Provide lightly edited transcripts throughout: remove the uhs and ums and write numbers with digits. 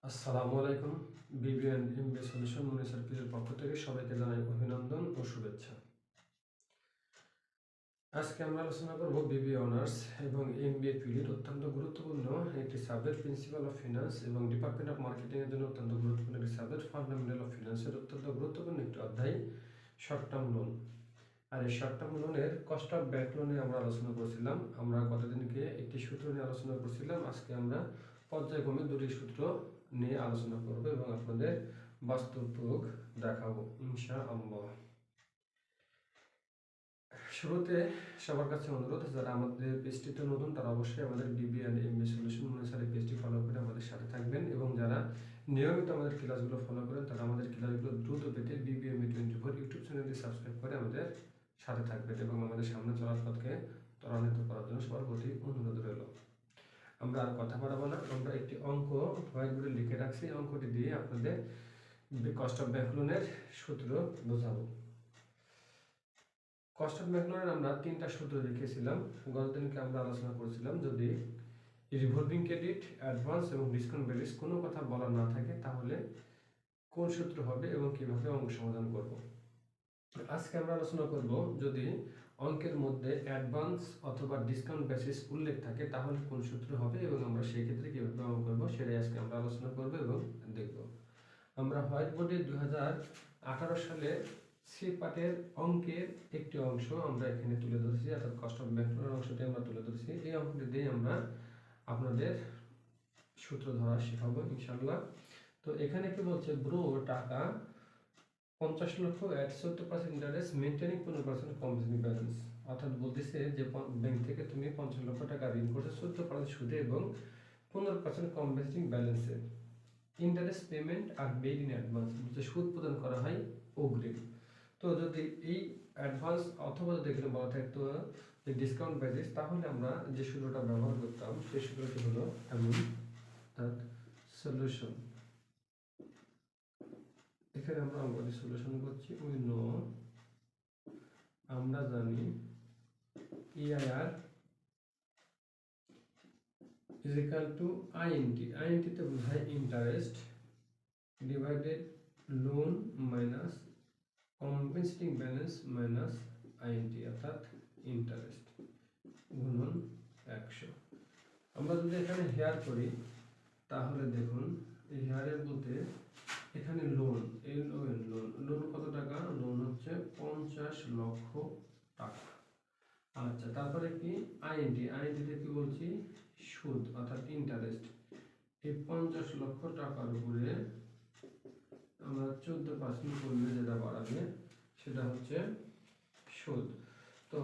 আসসালামু আলাইকুম। BBN MBA solution মনি সার্ভিসের পক্ষ থেকে সবাইকে জানাই অভিনন্দন ও শুভেচ্ছা। আজকে আমরা আলোচনা করব বিবিএ অনার্স এবং এমবিএ পিলির অত্যন্ত গুরুত্বপূর্ণ একটি সাবজেক্ট প্রিন্সিপাল অফ ফিনান্স এবং ডিপার্টমেন্ট অফ মার্কেটিং এর জন্য অত্যন্ত গুরুত্বপূর্ণ একটি সাবজেক্ট ফান্ডামেন্টাল অফ ফিনান্সের অত্যন্ত গুরুত্বপূর্ণ একটি অধ্যায় শর্ট টার্ম লোন। আর এই শর্ট টার্ম লোনের কস্ট অফ ব্যাংক লোনে আমরা আলোচনা করেছিলাম। আমরা গতদিনকে একটি সূত্র নিয়ে আলোচনা করছিলাম। আজকে আমরা পর্যায়ক্রমে দুটি সূত্র নিয়ে আলোচনা করব এবং আপনাদের বাস্তব প্রয়োগ দেখাবো ইনশাআল্লাহ। শুরুতে সবার কাছে অনুরোধ, যারা আমাদের পেজটিতে নতুন তারা অবশ্যই আমাদের বিবি অ্যান্ড এমবি সলিউশন অনুসারে পেজটি ফলো করে আমাদের সাথে থাকবেন এবং যারা নিয়মিত আমাদের ক্লাসগুলো ফলো করেন তারা আমাদের ক্লাসগুলো দ্রুত পেতে বিবিএমবি 24 ইউটিউব চ্যানেলটি সাবস্ক্রাইব করে আমাদের সাথে থাকবেন এবং আমাদের সামনে চলার পথকে ত্বরান্বিত করার জন্য সবার প্রতি অনুরোধ রইল। আমরা আর কথা বাড়াবো না, আমরা একটি অঙ্ক হোয়াইট বোর্ডে লিখে রাখছি। অঙ্কটি দিয়ে আপনাদের কস্ট অফ ব্যাংক লোনের সূত্র বোঝাবো। কস্ট অফ ব্যাংক লোনের আমরা তিনটা সূত্র লিখেছিলাম। গতদিনকে আমরা আলোচনা করেছিলাম যদি রিভলভিং ক্রেডিট, অ্যাডভান্স এবং ডিসকাউন্ট ব্যালেন্স কোনো কথা বলা না থাকে তাহলে কোন সূত্র হবে এবং কিভাবে অঙ্ক সমাধান করব। আজকে আমরা আলোচনা করব যদি অঙ্কের মধ্যে অ্যাডভান্স অথবা ডিসকাউন্ট বেসিস উল্লেখ থাকে তাহলে কোন সূত্র হবে এবং আমরা সেই ক্ষেত্রে কীভাবে অঙ্ক করবো সেটাই আজকে আমরা আলোচনা করব এবং দেখব। আমরা হোয়াইট বোর্ডে 2018 সালে সি পার্টের অঙ্কের একটি অংশ আমরা এখানে তুলে ধরেছি, অর্থাৎ কস্ট অফ ব্যাংক লোনের অংশটি আমরা তুলে ধরেছি। এই অঙ্কটি দিয়ে আমরা আপনাদের সূত্র ধরা শেখাবো ইনশাল্লাহ। তো এখানে কি বলছে, ব্রো টাকা 50 লক্ষ এট 14% ইন্টারেস্ট মেনটেনিং 15% কম্পেনসেটিং ব্যালেন্স। অর্থাৎ বলতেছে যে ব্যাংক থেকে তুমি 50 লক্ষ টাকা ঋণ করছো 14% সুদে এবং 15% কম্পেনসেটিং ব্যালেন্সে। Interest payment are made in advance, বলতে সুদ প্রদান করা হয় অগ্রিম। তো যদি এই অ্যাডভান্স অথবা যদি এখানে বলা থাকতো যে ডিসকাউন্ট বেসিস, তাহলে আমরা যে সূত্রটা ব্যবহার করতাম সেই সূত্রটি হলো এমন, অর্থাৎ সলিউশন। এখানে আমরা অঙ্কটি সলিউশন করছি। উই নো, আমরা জানি EIR is equal to INT। INT তে বোঝায় interest divided loan minus compensating balance minus INT, অর্থাৎ ইন্টারেস্ট গুণন 100। আমরা যদি এখানে হেয়ার করি তাহলে দেখুন এই হেয়ারের বলতে এখানে লোন, লোন কত টাকা? লোন হচ্ছে 50 লক্ষ টাকা। আচ্ছা, তারপরে কি INT তে কি বলছি? সুদ, অর্থাৎ ইন্টারেস্ট। এই 50 লক্ষ টাকার উপরে আমরা 14% করলে যেটা বাড়াবে সেটা হচ্ছে সুদ। তো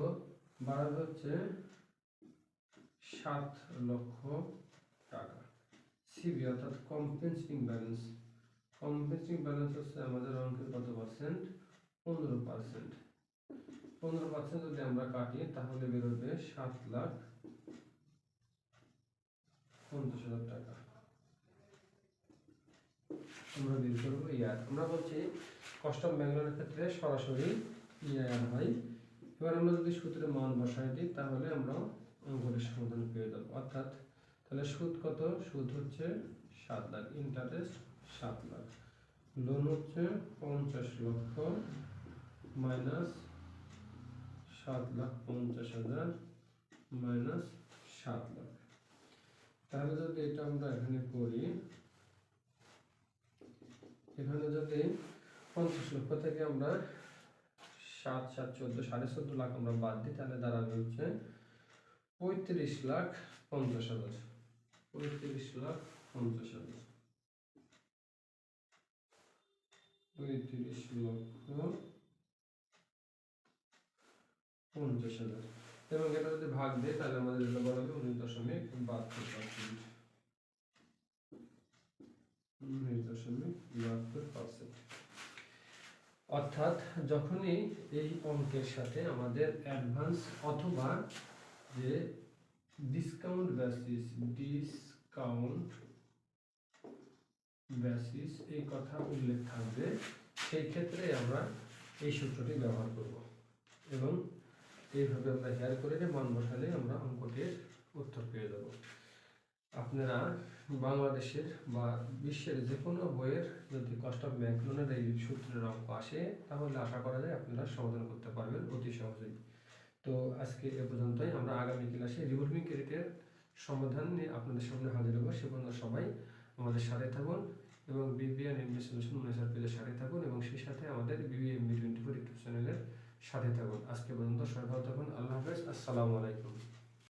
বাড়াবে হচ্ছে 7 লক্ষ টাকা। সিবি অর্থাৎ কম্পেনসেটিং ব্যালেন্স। কম্পেনসেটিং ব্যালেন্স হচ্ছে আমাদের অঙ্কের কত পার্সেন্ট? 15%। 15% যদি আমরা কাটি তাহলে বেরোবে 7,50,000 টাকা। আমরা বের করবো ইয়ার। আমরা বলছি কস্ট অফ ব্যাংক লোনের ক্ষেত্রে সরাসরি ইয়ার হয়। এবার আমরা যদি সূত্রে মান বসাই দিই তাহলে আমরা অঙ্কটির সমাধান পেয়ে যাবো। অর্থাৎ তাহলে সুদ কত? সুদ হচ্ছে 7 লাখ, ইন্টারেস্ট 7 লাখ, লোন হচ্ছে 50 লক্ষ মাইনাস 7,50,000 মাইনাস 7 লাখ। তাহলে যদি এটা আমরা এখানে করি, এখানে যদি 50 লক্ষ থেকে আমরা 7 7 14 14.5 লাখ আমরা বাদ দিই তাহলে দাঁড়াবে হচ্ছে 35,50,000। 35,50,000, 35,50,000 এবং এটা যদি ভাগ দেয় তাহলে আমাদের এটা বলা হবে 19.72%। 19.72%। অর্থাৎ যখনই এই অঙ্কের সাথে আমাদের অ্যাডভান্স অথবা যে ডিসকাউন্ট বেসিস এই কথা উল্লেখ থাকবে সেই ক্ষেত্রে আমরা এই সূত্রটি ব্যবহার করব এবং এইভাবে আমরা হেয়ার করে মান বসালে আমরা অঙ্কটির উত্তর পেয়ে যাব। আপনারা বাংলাদেশের বা বিশ্বের যে কোনো বইয়ের যদি কস্ট অফ ব্যাংক লোনের এই সূত্রের অঙ্ক আসে তাহলে আশা করা যায় আপনারা সমাধান করতে পারবেন অতি সহজেই। তো আজকে এ পর্যন্তই। আমরা আগামী ক্লাসে রিভলভিং ক্রেডিটের সমাধান নিয়ে আপনাদের সামনে হাজির হবো। সে পর্যন্ত সবাই আমাদের সাথে থাকুন এবং বিবিএন এমবি সলিউশন মনিটর পেজের সাথে থাকুন এবং সেই সাথে আমাদের বিবিএমবি 24 ইউটিউব চ্যানেলের সাথে থাকুন। আজকে পর্যন্ত সবাই ভালো থাকুন। আল্লাহ হাফেজ। আসসালামু আলাইকুম।